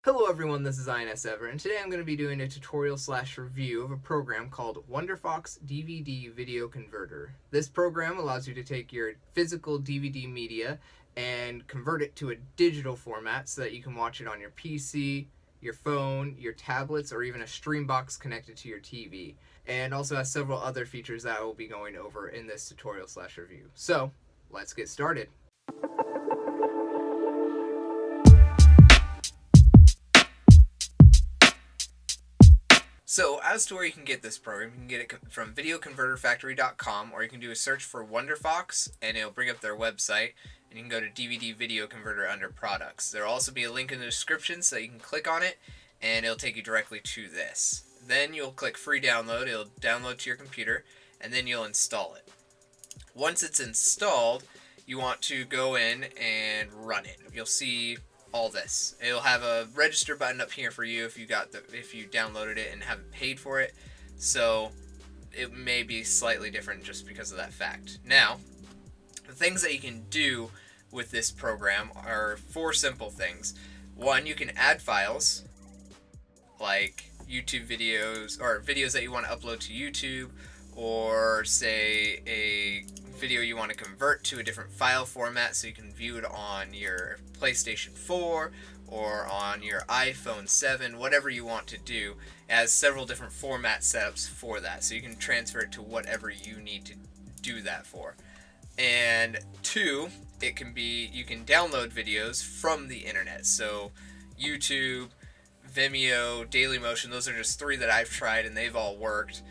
Hello everyone, this is INS Ever, and today I'm going to be doing a tutorial/review of a program called WonderFox DVD Video Converter. This program allows you to take your physical DVD media and convert it to a digital format so that you can watch it on your PC, your phone, your tablets, or even a stream box connected to your TV. And also has several other features that I will be going over in this tutorial/review. So, let's get started. So, as to where you can get this program, you can get it from videoconverterfactory.com, or you can do a search for WonderFox and it'll bring up their website, and you can go to DVD Video Converter under products. There will also be a link in the description so you can click on it and it'll take you directly to this. Then you'll click free download, it'll download to your computer, and then you'll install it. Once it's installed, you want to go in and run it. You'll see all this. It'll have a register button up here for you if you downloaded it and haven't paid for it. So it may be slightly different just because of that fact. Now, the things that you can do with this program are 4 simple things. One, you can add files like YouTube videos or videos that you want to upload to YouTube, or say a video you want to convert to a different file format so you can view it on your PlayStation 4 or on your iPhone 7, whatever you want to do. It has several different format setups for that, so you can transfer it to whatever you need to do that for. And 2, you can download videos from the internet. So YouTube, Vimeo, Dailymotion, those are just 3 that I've tried and they've all worked.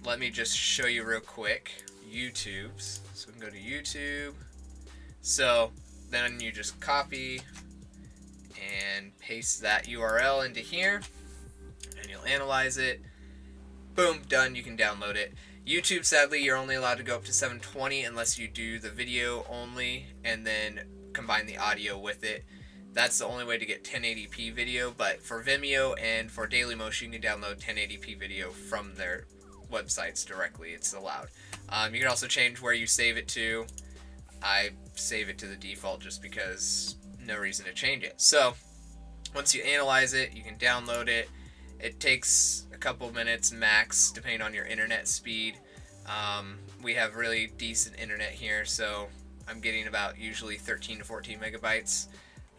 Let me just show you real quick. YouTube's. So we can go to YouTube. So then you just copy and paste that URL into here, and you'll analyze it. Boom, done. You can download it. YouTube, sadly, you're only allowed to go up to 720 unless you do the video only and then combine the audio with it. That's the only way to get 1080p video, but for Vimeo and for Dailymotion, you can download 1080p video from their websites directly. It's allowed. You can also change where you save it to. I save it to the default just because no reason to change it. So once you analyze it, you can download it. It takes a couple minutes max depending on your internet speed. We have really decent internet here, so I'm getting about usually 13 to 14 megabytes.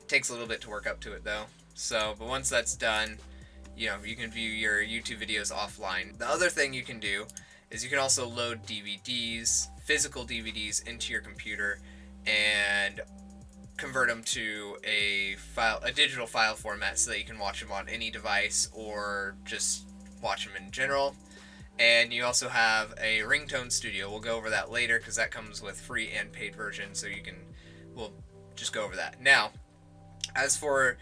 It takes a little bit to work up to it though. But once that's done, you can view your YouTube videos offline. The other thing you can do is you can also load DVDs, physical DVDs, into your computer and convert them to a digital file format so that you can watch them on any device or just watch them in general. And you also have a Ringtone Studio. We'll go over that later because that comes with free and paid versions, so we'll just go over that. Now, as for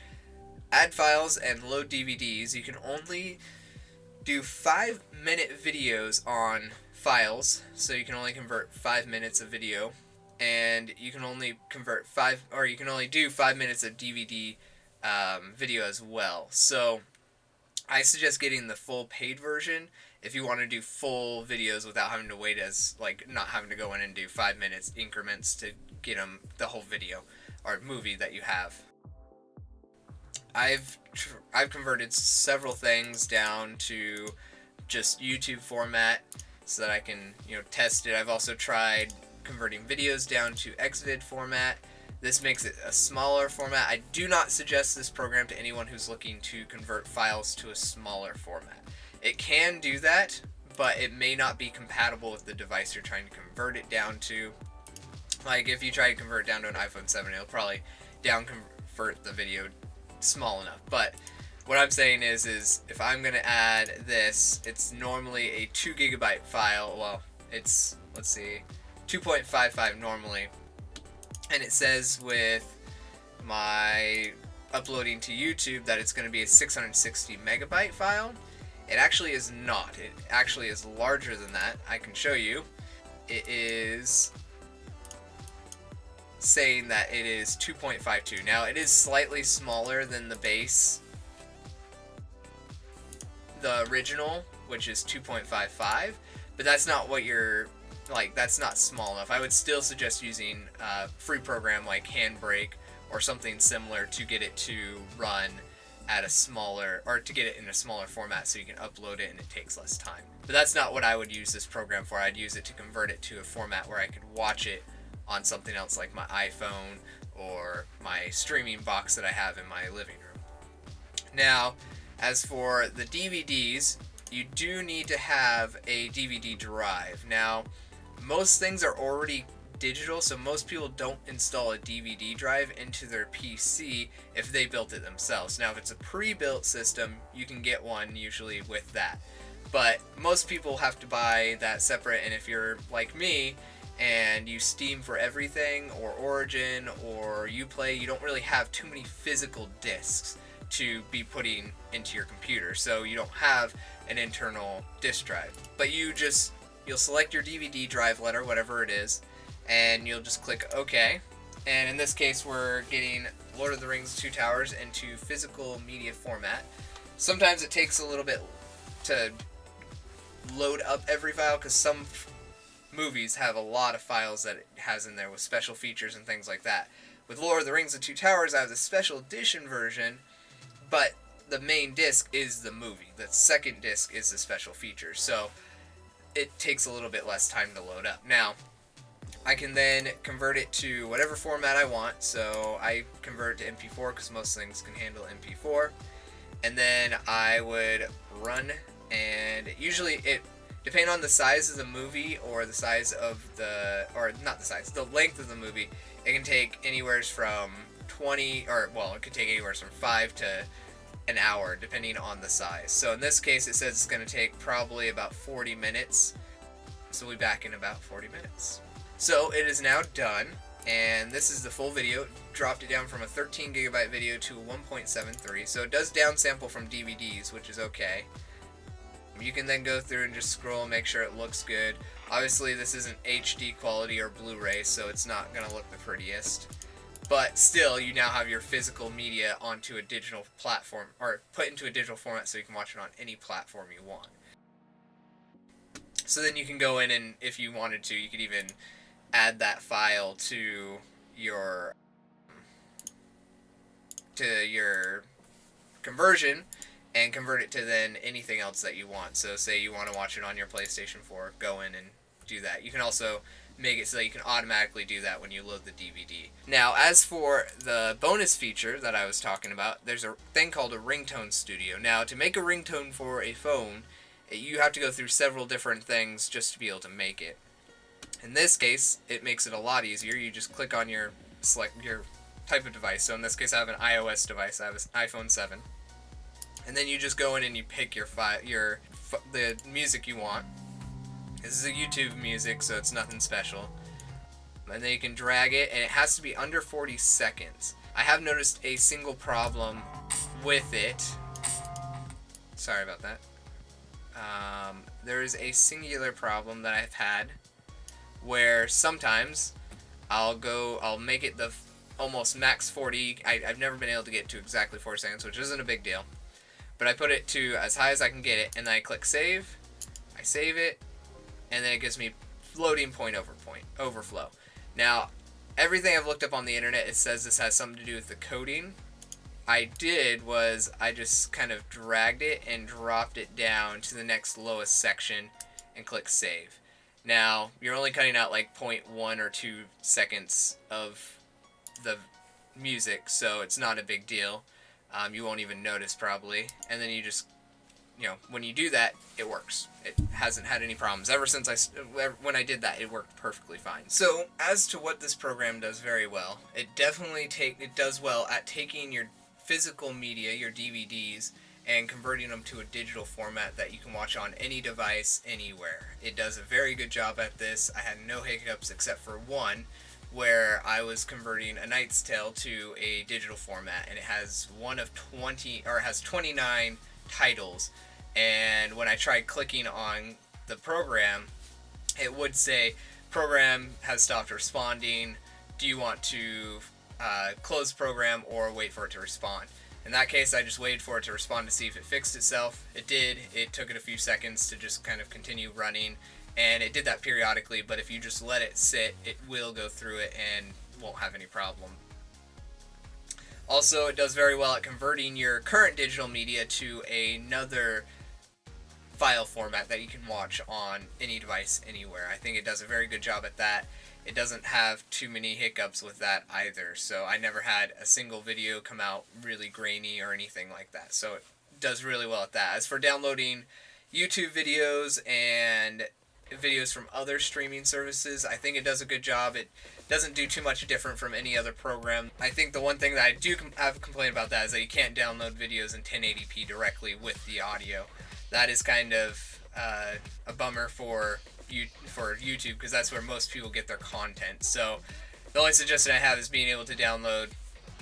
add files and load DVDs, you can only do 5-minute videos on files, so you can only convert 5 minutes of video, and you can only do 5 minutes of DVD video as well. So I suggest getting the full paid version if you want to do full videos without having to wait, not having to go in and do 5 minutes increments to get them the whole video or movie that you have. I've converted several things down to just YouTube format so that I can test it. I've also tried converting videos down to XVID format. This makes it a smaller format. I do not suggest this program to anyone who's looking to convert files to a smaller format. It can do that, but it may not be compatible with the device you're trying to convert it down to. Like if you try to convert it down to an iPhone 7, it'll probably convert the video small enough. But what I'm saying is if I'm going to add this, it's normally a 2 gigabyte file. Well, it's, 2.55 normally. And it says with my uploading to YouTube that it's going to be a 660 megabyte file. It actually is not. It actually is larger than that. I can show you. It is saying that it is 2.52. Now, it is slightly smaller than the base, the original, which is 2.55, but that's not what you're that's not small enough. I would still suggest using a free program like Handbrake or something similar to get it to run at a smaller, or to get it in a smaller format so you can upload it and it takes less time. But that's not what I would use this program for. I'd use it to convert it to a format where I could watch it on something else like my iPhone or my streaming box that I have in my living room. Now, as for the DVDs, you do need to have a DVD drive. Now, most things are already digital, so most people don't install a DVD drive into their PC if they built it themselves. Now, if it's a pre-built system, you can get one usually with that. But most people have to buy that separate, and if you're like me and you Steam for everything, or Origin, or Uplay, you don't really have too many physical discs to be putting into your computer, so you don't have an internal disk drive. But you'll select your DVD drive letter, whatever it is, and you'll just click OK. And in this case, we're getting Lord of the Rings Two Towers into physical media format. Sometimes it takes a little bit to load up every file, because some movies have a lot of files that it has in there with special features and things like that. With Lord of the Rings The Two Towers, I have the special edition version, but the main disc is the movie. The second disc is the special features, so it takes a little bit less time to load up. Now, I can then convert it to whatever format I want, so I convert it to MP4 because most things can handle MP4, and then I would run, and usually depending on the size of the movie or the size of the length of the movie, it can take anywhere from 5 to an hour depending on the size. So in this case, it says it's going to take probably about 40 minutes. So we'll be back in about 40 minutes. So it is now done, and this is the full video. Dropped it down from a 13 gigabyte video to a 1.73. So it does downsample from DVDs, which is okay. You can then go through and just scroll and make sure it looks good. Obviously, this isn't HD quality or Blu-ray, so it's not going to look the prettiest. But still, you now have your physical media onto a digital platform, or put into a digital format so you can watch it on any platform you want. So then you can go in, and if you wanted to, you could even add that file to your conversion and convert it to then anything else that you want. So say you want to watch it on your PlayStation 4, go in and do that. You can also make it so that you can automatically do that when you load the DVD. Now, as for the bonus feature that I was talking about, there's a thing called a Ringtone Studio. Now, to make a ringtone for a phone, you have to go through several different things just to be able to make it. In this case, it makes it a lot easier. You just click on select your type of device. So in this case, I have an iOS device. I have an iPhone 7. And then you just go in and you pick the music you want. This is a YouTube music, so it's nothing special. And then you can drag it, and it has to be under 40 seconds. I have noticed a single problem with it. Sorry about that. There is a singular problem that I've had where sometimes I'll make it the almost max 40. I've never been able to get to exactly 4 seconds, which isn't a big deal. But I put it to as high as I can get it, and then I click save. I save it, and then it gives me floating point overflow. Now, everything I've looked up on the internet, it says this has something to do with the coding. I just kind of dragged it and dropped it down to the next lowest section and click save. Now, you're only cutting out like 0.1 or 2 seconds of the music, so it's not a big deal. You won't even notice probably. And then you just, when you do that, it works. It hasn't had any problems. Ever since when I did that, it worked perfectly fine. So, as to what this program does very well, it does well at taking your physical media, your DVDs, and converting them to a digital format that you can watch on any device, anywhere. It does a very good job at this. I had no hiccups except for one, where I was converting A Knight's Tale to a digital format, and it has 29 titles. And when I tried clicking on the program, it would say, program has stopped responding. Do you want to close program or wait for it to respond? In that case, I just waited for it to respond to see if it fixed itself. It did. It took it a few seconds to just kind of continue running, and it did that periodically, but if you just let it sit, it will go through it and won't have any problem. Also, it does very well at converting your current digital media to another file format that you can watch on any device anywhere. I think it does a very good job at that. It doesn't have too many hiccups with that either, so I never had a single video come out really grainy or anything like that. So it does really well at that. As for downloading YouTube videos and videos from other streaming services, I think it does a good job. It doesn't do too much different from any other program. I think the one thing that I do have a complaint about that is that you can't download videos in 1080p directly with the audio. That is kind of a bummer for YouTube, because that's where most people get their content. So the only suggestion I have is being able to download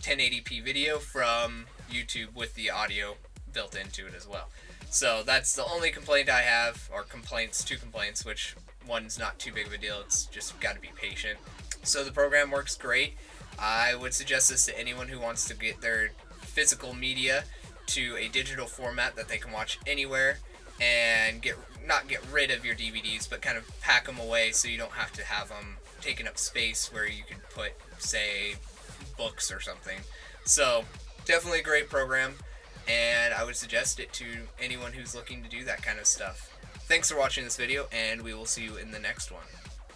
1080p video from YouTube with the audio built into it as well. So that's the only complaint I have, or complaints, two complaints, which one's not too big of a deal. It's just got to be patient. So the program works great. I would suggest this to anyone who wants to get their physical media to a digital format that they can watch anywhere, and not get rid of your DVDs, but kind of pack them away so you don't have to have them taking up space where you could put, say, books or something. So definitely a great program, and I would suggest it to anyone who's looking to do that kind of stuff. Thanks for watching this video, and we will see you in the next one.